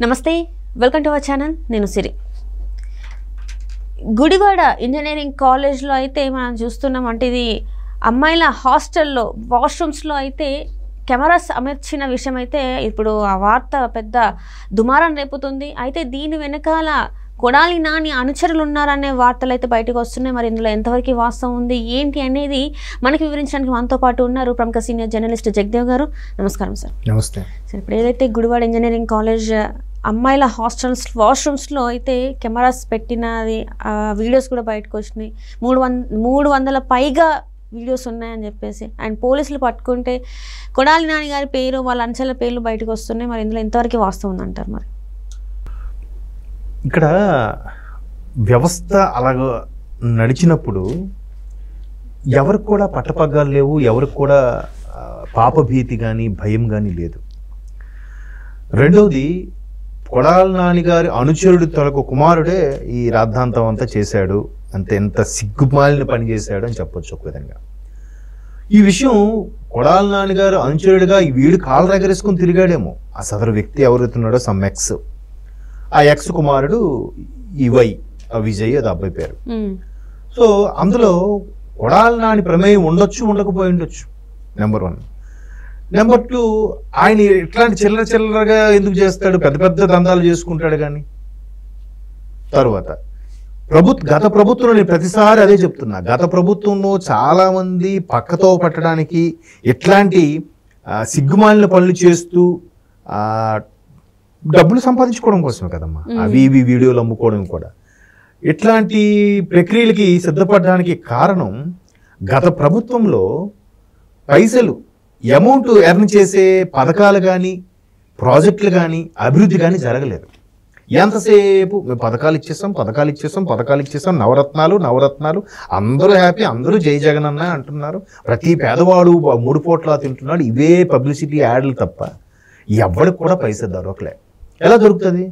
నమస్తే, welcome to our channel. నేను సిరి. Gudivada engineering కాలేజ్లో అయితే మనం చూస్తున్నాం. అంటే ఇది అమ్మాయిల హాస్టల్లో వాష్రూమ్స్లో అయితే కెమెరాస్ అమర్చిన విషయం అయితే ఇప్పుడు ఆ వార్త పెద్ద దుమారం రేపుతుంది. అయితే దీని వెనకాల కొడాలి నాని అనుచరులు ఉన్నారనే వార్తలు అయితే బయటకు వస్తున్నాయి. మరి ఇందులో ఎంతవరకు వాస్తవం ఉంది ఏంటి అనేది మనకి వివరించడానికి మనతో పాటు ఉన్నారు ప్రముఖ సీనియర్ జర్నలిస్ట్ జగదేవ్ గారు. నమస్కారం సార్. నమస్తే సార్, ఇప్పుడు ఏదైతే గుడివాడ ఇంజనీరింగ్ కాలేజ్ అమ్మాయిల హాస్టల్స్ వాష్రూమ్స్లో అయితే కెమెరాస్ పెట్టినది వీడియోస్ కూడా బయటకు వచ్చినాయి. 300 పైగా వీడియోస్ ఉన్నాయని చెప్పేసి అండ్ పోలీసులు పట్టుకుంటే కొడాలి నాని గారి పేరు వాళ్ళ అంచెల పేర్లు బయటకు వస్తున్నాయి. మరి ఇందులో ఎంతవరకు వాస్తవం ఉందంటారు? మరి ఇక్కడ వ్యవస్థ అలాగ నడిచినప్పుడు ఎవరికి కూడా పట్టపగ్గాలు లేవు, ఎవరికి కూడా పాపభీతి కానీ భయం కానీ లేదు. రెండవది, కొడాలి నాని గారి అనుచరుడు తనకు కుమారుడే ఈ రాద్ధాంతం అంతా చేశాడు, ఎంత సిగ్గుమాలిన పని చేశాడు అని చెప్పొచ్చు ఒక విధంగా. ఈ విషయం కొడాలి నాని గారు అనుచరుడిగా ఈ వీడు కాళ్ళ దగ్గరేసుకుని తిరిగాడేమో. ఆ సదరు వ్యక్తి ఎవరైతున్నాడో సమ్ ఎక్స్, ఆ ఎక్స్ కుమారుడు ఈ విజయ్, అది అబ్బాయి పేరు. సో అందులో కొడాలి నాని ప్రమేయం ఉండొచ్చు, ఉండకపోయి ఉండొచ్చు. నెంబర్ 1. నెంబర్ 2, ఆయన ఇట్లాంటి చిల్లరగా ఎందుకు చేస్తాడు? పెద్ద పెద్ద దందాలు చేసుకుంటాడు. కానీ తరువాత గత ప్రభుత్వంలో నేను ప్రతిసారి అదే చెప్తున్నా, గత ప్రభుత్వంలో చాలా మంది పక్కతో పట్టడానికి ఇట్లాంటి సిగ్గుమాలిన పనులు చేస్తూ డబ్బులు సంపాదించుకోవడం కోసమే కదమ్మా అవి వీడియోలు అమ్ముకోవడం కూడా. ఇట్లాంటి ప్రక్రియలకి సిద్ధపడడానికి కారణం గత ప్రభుత్వంలో పైసలు అమౌంట్ ఎర్న్ చేసే పథకాలు కానీ ప్రాజెక్టులు కానీ అభివృద్ధి కానీ జరగలేదు. ఎంతసేపు మేము పథకాలు ఇచ్చేసాం, నవరత్నాలు, అందరూ హ్యాపీ, అందరూ జై జగన్ అన్న అంటున్నారు. ప్రతి పేదవాడు 3 పూట్ల తింటున్నాడు. ఇవే పబ్లిసిటీ యాడ్లు తప్ప ఎవరికి కూడా పైసా దొరకలే. ఎలా దొరుకుతుంది?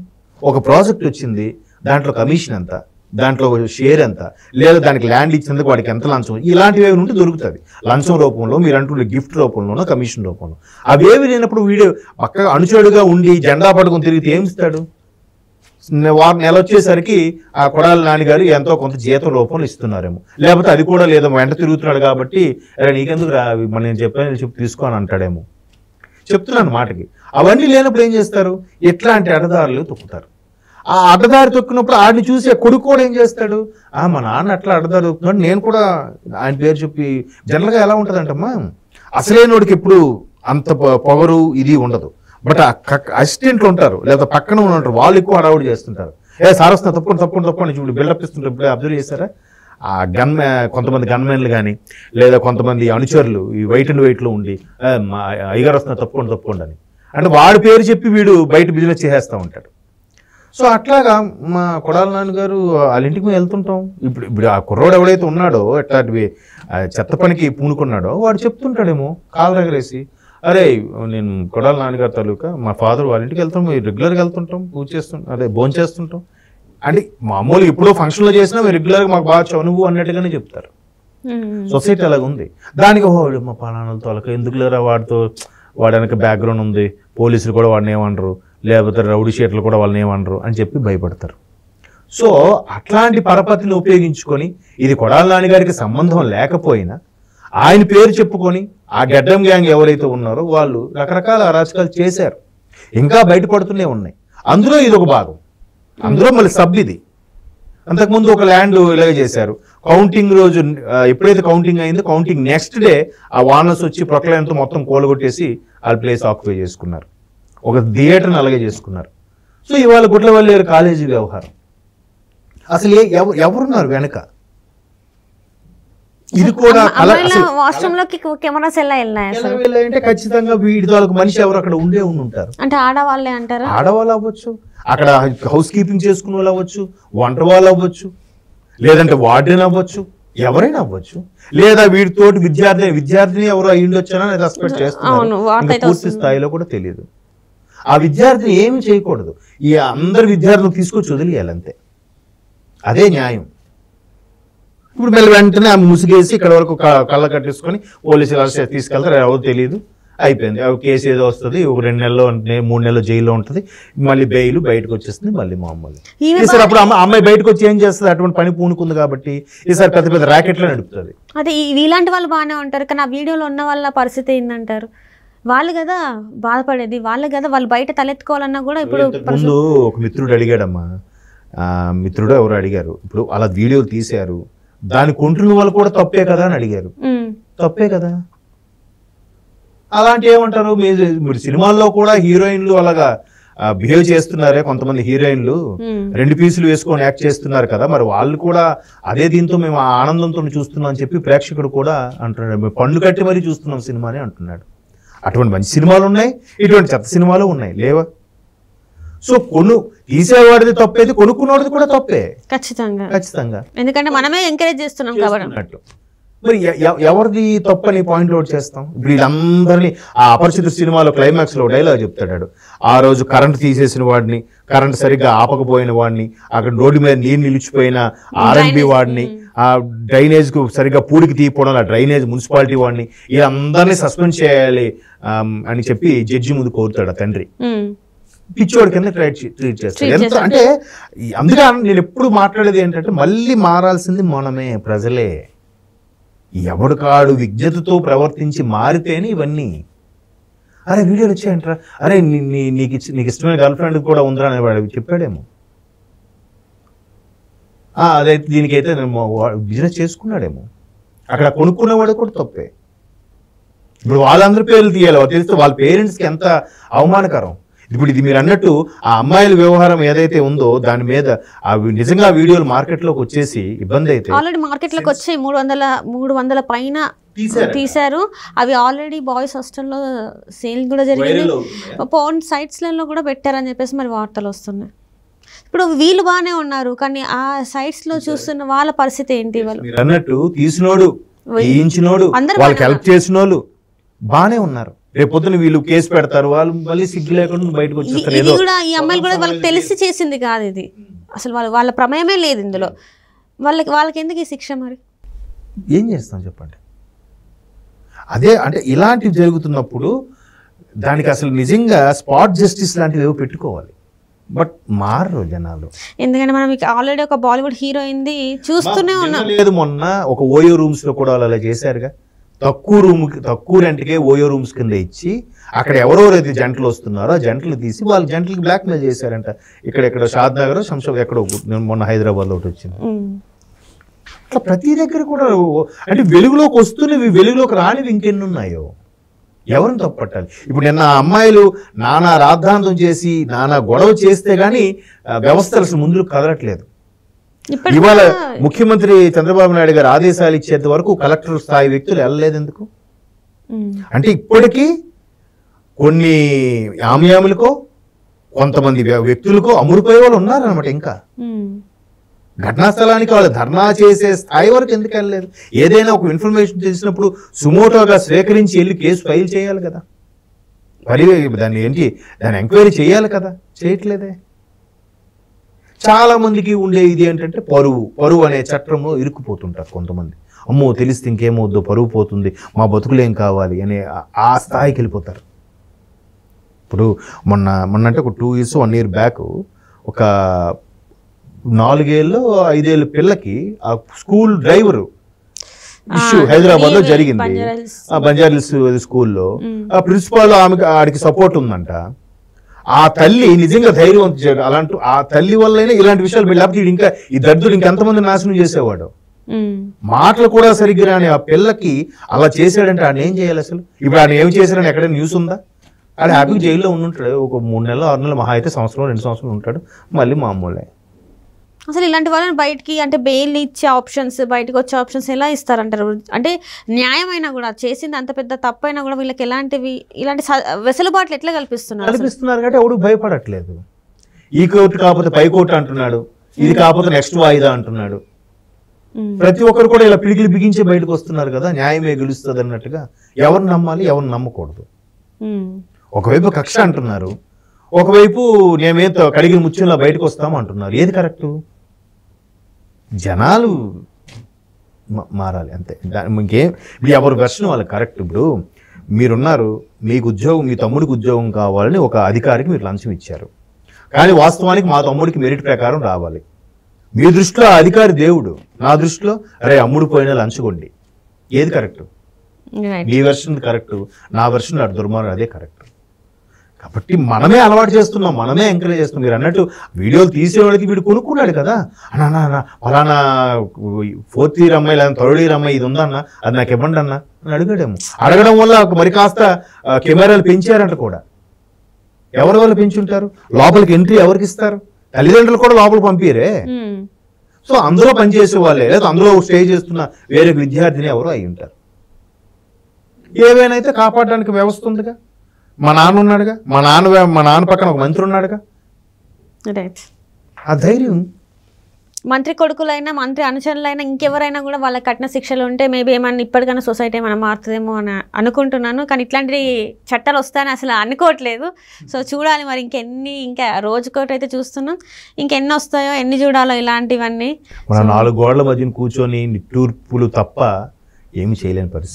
ఒక ప్రాజెక్ట్ వచ్చింది, దాంట్లో కమిషన్ ఎంత, దాంట్లో షేర్ ఎంత, లేదా దానికి ల్యాండ్ ఇచ్చినందుకు వాడికి ఎంత లంచం, ఇలాంటివి నుండి దొరుకుతుంది. లంచం రూపంలో, మీరు అంటున్న గిఫ్ట్ రూపంలోనో కమిషన్ రూపంలో. అవేవి లేనప్పుడు వీడియో పక్కగా అనుచరుడుగా ఉండి జెండా పట్టుకుని తిరిగితే ఏమి ఇస్తాడు? నెల వచ్చేసరికి ఆ కొడాలి నాని గారు ఎంతో కొంత జీతం రూపంలో ఇస్తున్నారేమో, లేకపోతే అది కూడా లేదో వెంట తిరుగుతున్నాడు కాబట్టి నీకెందుకు నేను చెప్పి తీసుకో అని అంటాడేమో. చెప్తున్నాను మాటకి. అవన్నీ లేనప్పుడు ఏం చేస్తారు? ఎట్లాంటి అడ్డదారులు తొక్కుతారు. ఆ అడ్డదారి తొక్కినప్పుడు ఆడిని చూసి కొడుకు కూడా ఏం చేస్తాడు? మా నాన్న అట్లా అడ్డదారి తొక్కుతున్నాడు, నేను కూడా ఆయన పేరు చెప్పి. జనరల్గా ఎలా ఉంటుందంటమ్మా, అసలేనోడికి ఎప్పుడు అంత పొగరు ఇది ఉండదు. బట్ అసిస్టెంట్లు ఉంటారు, లేదా పక్కన ఉంటారు, వాళ్ళు ఎక్కువ హడావుడి చేస్తుంటారు. సార్ వస్తున్నా తప్పకుండా చూడు బిల్డప్ ఇస్తుంటారు. ఇప్పుడే అబ్జర్వ్ చేశారా? ఆ కొంతమంది గన్మెన్లు కానీ లేదా కొంతమంది అనుచరులు ఈ వైట్ అండ్ వైట్లో ఉండి అయ్యగారు వస్తున్నా తప్పకుండా అని అంటే వాడి పేరు చెప్పి వీడు బయట బిజినెస్ చేసేస్తూ ఉంటాడు. సో అట్లాగా మా కొడాలి నాని గారు వాళ్ళ ఇంటికి మేము వెళ్తుంటాం. ఇప్పుడు ఆ కుర్రోడు ఎవడైతే ఉన్నాడో ఎట్లాంటివి చెత్త పనికి పూనుకున్నాడో వాడు చెప్తుంటాడేమో కాళ్ళ దగ్గరేసి, అరే నేను కొడాలి నాని గారి తాలూకా మా ఫాదర్ వాళ్ళ ఇంటికి వెళ్తాం, రెగ్యులర్గా వెళ్తుంటాం, పూజ చేస్తుంటాం, అదే భోజనం చేస్తుంటాం అంటే మామూలుగా ఇప్పుడు ఫంక్షన్లో చేసినా మీరు రెగ్యులర్గా మాకు బాగా చనువు అన్నట్టుగానే చెప్తారు. సొసైటీ అలాగ ఉంది. దానికి మా పలానాలతో వాళ్ళకి ఎందుకు లేరా, వాడనక బ్యాక్గ్రౌండ్ ఉంది, పోలీసులు కూడా వాడిని ఏమనరు, లేకపోతే రౌడీ షీట్లు కూడా వాళ్ళని ఏమనరు అని చెప్పి భయపడతారు. సో అట్లాంటి పరపతిని ఉపయోగించుకొని ఇది కొడాలి నాని గారికి సంబంధం లేకపోయినా ఆయన పేరు చెప్పుకొని ఆ గడ్డం గ్యాంగ్ ఎవరైతే ఉన్నారో వాళ్ళు రకరకాల అరాచకాలు చేశారు, ఇంకా బయటపడుతూనే ఉన్నాయి. అందులో ఇది ఒక భాగం. అందులో మళ్ళీ సబ్ ఇది. అంతకుముందు ఒక ల్యాండ్ ఇలాగే చేశారు. కౌంటింగ్ రోజు ఎప్పుడైతే కౌంటింగ్ అయిందో కౌంటింగ్ నెక్స్ట్ డే ఆ వానర్స్ వచ్చి ప్రొక్లైన్తో మొత్తం కూలగొట్టేసి వాళ్ళ ప్లేస్ ఆక్యుపై చేసుకున్నారు. ఒక థియేటర్ని అలాగే చేసుకున్నారు. సో ఇవాళ గుట్లవల్లేరు కాలేజీ వ్యవహారం. అసలు ఎవరున్నారు వెనక? ఇది కూడా వెళ్ళాయంటే ఖచ్చితంగా వీడి తాలూకు మనిషి ఎవరు అక్కడ ఉండి ఉంటారు. అంటే ఆడవాళ్ళే అంటారు. ఆడవాళ్ళు అవ్వచ్చు, అక్కడ హౌస్ కీపింగ్ చేసుకునే వాళ్ళు అవ్వచ్చు, వంట వాళ్ళు అవ్వచ్చు, లేదంటే వార్డెన్ అవ్వచ్చు, ఎవరైనా అవ్వచ్చు, లేదా వీడితోటి విద్యార్థిని ఎవరో అయ్యిండొచ్చా అనేది ఎక్స్పెక్ట్ చేస్తున్నారు. పూర్తి స్థాయిలో కూడా తెలియదు. ఆ విద్యార్థిని ఏమి చేయకూడదు, ఈ అందరు విద్యార్థులు తీసుకొచ్చి వదిలేయాలంతే. అదే న్యాయం. ఇప్పుడు మళ్ళీ వెంటనే ఆమె ముసిగేసి ఇక్కడ వరకు కళ్ళ కట్టేసుకొని పోలీసులు తీసుకెళ్తారు, ఎవరు తెలియదు అయిపోయింది. కేసు ఏదో వస్తుంది, ఒక 2 నెలలు 3 నెలలు జైల్లో ఉంటుంది, మళ్ళీ బెయిల్ బయటకు వచ్చేస్తుంది, మళ్ళీ మామూలు. ఈసారి అప్పుడు అమ్మాయి బయటకు వచ్చి ఏం చేస్తుంది, అటువంటి పని పూనుకుంది కాబట్టి ఈసారి పెద్ద పెద్ద ర్యాకెట్లో నడుపుతుంది. అదే ఇలాంటి వాళ్ళు బాగానే ఉంటారు, కానీ ఆ వీడియోలో ఉన్న వాళ్ళ పరిస్థితి ఏంటంటారు? వాళ్ళు కదా బాధపడేది, వాళ్ళు కదా వాళ్ళు బయట తలెత్తుకోవాలన్నా కూడా. ఇప్పుడు ముందు ఒక మిత్రుడు అడిగాడమ్మా, మిత్రుడు ఎవరు అడిగారు, ఇప్పుడు అలా వీడియోలు తీశారు, దాని కొంటున్న వాళ్ళు కూడా తప్పే కదా అని అడిగారు. తప్పే కదా. అలాంటి ఏమంటారు, మీరు సినిమాల్లో కూడా హీరోయిన్లు అలాగా బిహేవ్ చేస్తున్నారే, కొంతమంది హీరోయిన్లు 2 పీసులు వేసుకొని యాక్ట్ చేస్తున్నారు కదా, మరి వాళ్ళు కూడా అదే దీంతో మేము ఆనందంతో చూస్తున్నాం అని చెప్పి ప్రేక్షకుడు కూడా అంటున్నాడు. మేము పండ్లు కట్టి మరీ చూస్తున్నాం సినిమాని అంటున్నాడు. అటువంటి మంచి సినిమాలు ఉన్నాయి, ఇటువంటి చెత్త సినిమాలు ఉన్నాయి, లేవా? సో తీసేవాడిది తప్పేది, కొనుక్కున్నవాడిది కూడా తప్పే ఖచ్చితంగా. ఎందుకంటే మనమే ఎంకరేజ్ చేస్తున్నాం కాబట్టి. మరి ఎవరిది తప్పని పాయింట్ అవుట్ చేస్తాం? ఇప్పుడు వీళ్ళందరినీ ఆ అపరిచిత సినిమాలో క్లైమాక్స్ లో డైలాగ్ చెప్తాడు, ఆ రోజు కరెంట్ తీసేసిన వాడిని, కరెంట్ సరిగ్గా ఆపకపోయిన వాడిని, అక్కడ రోడ్డు మీద నీరు నిలిచిపోయిన ఆర్ఎండ్బి వాడిని, ఆ డ్రైనేజ్ కు సరిగ్గా పూడికి తీయకపోవడం ఆ డ్రైనేజ్ మున్సిపాలిటీ వాడిని, వీళ్ళందరినీ సస్పెండ్ చేయాలి అని చెప్పి జడ్జి ముందు కోరుతాడు ఆ తండ్రి. పిచ్చోడి కింద ట్రీట్ చేస్తాడు. ఎంత అంటే అందుకే నేను ఎప్పుడు మాట్లాడేది ఏంటంటే, మళ్ళీ మారాల్సింది మనమే, ప్రజలే. ఎవడు కాడు విజ్ఞతతో ప్రవర్తించి మారితేనే ఇవన్నీ. అరే వీడియోలు వచ్చాయంటారా, అరే నీకు ఇష్టమైన గర్ల్ ఫ్రెండ్ కూడా ఉందిరా అని వాడు చెప్పాడేమో, అదైతే దీనికైతే బిజినెస్ చేసుకున్నాడేమో, అక్కడ కొనుక్కునేవాడు కూడా తప్పే. ఇప్పుడు వాళ్ళందరి పేర్లు తీయాలి, తెలిస్తే వాళ్ళ పేరెంట్స్కి ఎంత అవమానకరం. ఇప్పుడు ఇది మీరు అన్నట్టు ఆ అమ్మాయిల వ్యవహారం ఏదైతే ఉందో దాని మీద నిజంగా వీడియోలు మార్కెట్లోకి వచ్చేసి ఇబ్బంది అయితే, ఆల్రెడీ మార్కెట్లోకి వచ్చి 300 పైన తీశారు. అవి ఆల్రెడీ బాయ్స్ హాస్టల్లో సేల్ కూడా జరిగింది, పోర్న్ సైట్స్లలో కూడా పెట్టారని చెప్పేసి మరి వార్తలు వస్తున్నాయి. ఇప్పుడు వీళ్ళు బాగానే ఉన్నారు, కానీ ఆ సైట్స్ లో చూస్తున్న వాళ్ళ పరిస్థితి ఏంటి? వాళ్ళు అన్నట్టు తీసినోడు, వేయించినోడు, వాళ్ళకి హెల్ప్ చేసినోళ్ళు బాగానే ఉన్నారు. రేపొద్దున వీళ్ళు కేసు పెడతారు, వాళ్ళు మళ్ళీ సిగ్గు లేకుండా బయటకు వచ్చేస్తారు. ఈ అమ్మాయిలు కూడా వాళ్ళకి తెలిసి చేసింది కాదు ఇది, అసలు వాళ్ళ ప్రమేయమే లేదు ఇందులో. వాళ్ళకి ఎందుకు ఈ శిక్ష? మరి ఏం చేస్తాం చెప్పండి? అదే అంటే ఇలాంటివి జరుగుతున్నప్పుడు దానికి అసలు నిజంగా స్పాట్ జస్టిస్ లాంటివి ఏవో పెట్టుకోవాలి, బట్ మారరు జనాలు. ఎందుకంటే మనం ఆల్రెడీ ఒక బాలీవుడ్ హీరోయిన్ది చూస్తూనే ఉన్నాం. లేదు మొన్న ఒక ఓయో రూమ్స్ లో కూడా అలా చేశారుగా, తక్కువ రెంట్కే ఓయో రూమ్స్ కింద ఇచ్చి అక్కడ ఎవరెవరైతే జంటలు వస్తున్నారో ఆ జంటలు తీసి వాళ్ళ జంటలకు బ్లాక్ మెయిల్ చేశారంట. ఇక్కడ షాద్ నగర్, శంషాబాద్ ఎక్కడో మొన్న హైదరాబాద్లో ఒకటి వచ్చింది. అట్లా ప్రతి దగ్గర కూడా అంటే వెలుగులోకి వస్తున్నవి, వెలుగులోకి రానివి ఇంకెన్ని ఉన్నాయో, ఎవరిని తప్పట్టాలి? ఇప్పుడు నిన్న అమ్మాయిలు నానా రాద్ధాంతం చేసి నానా గొడవ చేస్తే గానీ వ్యవస్థలు అసలు ముందుకు కదలట్లేదు. ఇవాళ ముఖ్యమంత్రి చంద్రబాబు నాయుడు గారు ఆదేశాలు ఇచ్చేంత వరకు కలెక్టర్ స్థాయి వ్యక్తులు వెళ్ళలేదు ఎందుకు అంటే, ఇప్పటికీ కొన్ని ఆమ్యాములకో కొంతమంది వ్యక్తులకో అమ్ముడుపోయే వాళ్ళు ఉన్నారనమాట. ఇంకా ఘటనా స్థలానికి వాళ్ళు ధర్నా చేసే స్థాయి వరకు ఎందుకు వెళ్ళలేదు? ఏదైనా ఒక ఇన్ఫర్మేషన్ తెలిసినప్పుడు సుమోటోగా స్వీకరించి వెళ్ళి కేసు ఫైల్ చేయాలి కదా, దాన్ని ఎంక్వైరీ చేయాలి కదా, చేయట్లేదే. చాలా మందికి ఉండే ఇది ఏంటంటే పరువు అనే చట్టంలో ఇరుక్కుపోతుంటారు కొంతమంది. అమ్మో తెలిస్తే ఇంకేమవుద్దో, పరువు పోతుంది, మా బతుకులేం కావాలి అనే ఆ స్థాయికి వెళ్ళిపోతారు. ఇప్పుడు మొన్న అంటే ఒక 2 years 1 year బ్యాక్ ఒక 4 ఏళ్ళు 5 ఏళ్ళ పిల్లకి ఆ స్కూల్ డ్రైవరు ఇష్యూ హైదరాబాద్ లో జరిగింది. బంజారాహిల్స్ స్కూల్లో ఆ ప్రిన్సిపాల్ ఆడికి సపోర్ట్ ఉందంట. ఆ తల్లి నిజంగా ధైర్యవంతుడు, అలాంటి ఆ తల్లి వల్లనే ఇలాంటి విషయాలు లేకపోతే ఇంకా ఈ దరిద్రుడు ఇంకెంతమంది నాశనం చేసేవాడు. మాటలు కూడా సరిగ్గా రాని ఆ పిల్లకి అలా చేశాడంటే ఆయన ఏం చేయాలి అసలు? ఇప్పుడు ఆయన ఏం చేశాడని ఎక్కడైనా న్యూస్ ఉందా? ఆడ హ్యాపీగా జైల్లో ఉండుంటాడు, ఒక 3 నెలలు 6 నెలలు, మహా అయితే సంవత్సరం 2 సంవత్సరాలు ఉంటాడు, మళ్ళీ మామూలే. అసలు ఇలాంటి వాళ్ళని బయటికి అంటే బెయిల్ ఇచ్చే ఆప్షన్స్, బయటకు వచ్చే ఆప్షన్స్ ఎలా ఇస్తారంటారు? అంటే న్యాయమైనా కూడా, చేసింది అంత పెద్ద తప్పైనా కూడా వీళ్ళకి ఇలాంటి వెసులుబాట్లు ఎట్లా కల్పిస్తున్నారు కాబట్టి ఎవడు భయపడట్లేదు. ఈ కోర్టు కాకపోతే పై కోర్టు అంటున్నాడు, ఇది కాకపోతే నెక్స్ట్ వాయిదా అంటున్నాడు. ప్రతి ఒక్కరు కూడా ఇలా పిడికిలు బిగించి బయటకు వస్తున్నారు కదా, న్యాయమే గెలుస్తుంది అన్నట్టుగా. ఎవరిని నమ్మాలి, ఎవరిని నమ్మకూడదు? ఒకవైపు కక్ష అంటున్నారు, ఒకవైపు నేమేతో కడిగిన ముత్యంలా బయటకు వస్తాము అంటున్నారు. ఏది కరెక్టు? జనాలు మారాలి అంతే, ఇంకేం. ఇప్పుడు ఎవరి వెర్షన్ వాళ్ళకి కరెక్ట్. ఇప్పుడు మీరున్నారు, మీకు ఉద్యోగం, మీ తమ్ముడికి ఉద్యోగం కావాలని ఒక అధికారికి మీరు లంచం ఇచ్చారు. కానీ వాస్తవానికి మా తమ్ముడికి మెరిట్ ప్రకారం రావాలి. మీ దృష్టిలో ఆ అధికారి దేవుడు, నా దృష్టిలో అరే అమ్ముడు పోయిన లంచుకోండి. ఏది కరెక్ట్? మీ వెర్షన్ కరెక్ట్, నా వెర్షన్ అటు దుర్మార్గం, అదే కరెక్ట్. కాబట్టి మనమే అలవాటు చేస్తున్నాం, మనమే ఎంకరేజ్ చేస్తున్నాం. మీరు అన్నట్టు వీడియోలు తీసేవాడికి వీడు కొనుక్కున్నాడు కదా, అన్నా ఫలానా 4th year అమ్మాయి లేదా 3rd year అమ్మాయి ఇది ఉందన్నా, అది నాకు ఇవ్వండి అన్న అని అడిగాడేమో. అడగడం వల్ల మరి కాస్త కెమెరాలు పెంచారంట కూడా. ఎవరి వల్ల పెంచుంటారు? లోపలికి ఎంట్రీ ఎవరికి ఇస్తారు? తల్లిదండ్రులు కూడా లోపలికి పంపిరే. సో అందులో పనిచేసే వాళ్ళే, లేదా అందులో స్టే చేస్తున్న వేరే విద్యార్థిని ఎవరో అయి ఉంటారు. ఏవైనా అయితే కాపాడడానికి వ్యవస్థ ఉందిగా. మా నాన్న ఉన్నాడుగా, మా నాన్న పక్కన ఒక మంత్రి ఉన్నాడుగా. ఆ ధైర్యం మంత్రి కొడుకులైనా మంత్రి అనుచరులైనా ఇంకెవరైనా కూడా వాళ్ళకి కఠిన శిక్షలు ఉంటే మేబీ ఏమన్నా ఇప్పటికైనా సొసైటీ ఏమైనా మారుతుందేమో అని అనుకుంటున్నాను. కానీ ఇట్లాంటి చట్టాలు వస్తాయని అసలు అనుకోవట్లేదు. సో చూడాలి మరి ఇంకా రోజుకోటి అయితే చూస్తున్నాం, ఇంకెన్ని వస్తాయో, ఎన్ని చూడాలో ఇలాంటివన్నీ. మన 4 గోడల మధ్యన కూర్చొని నిట్టూర్పులు తప్ప ఏమి చేయలేని పరిస్థితి.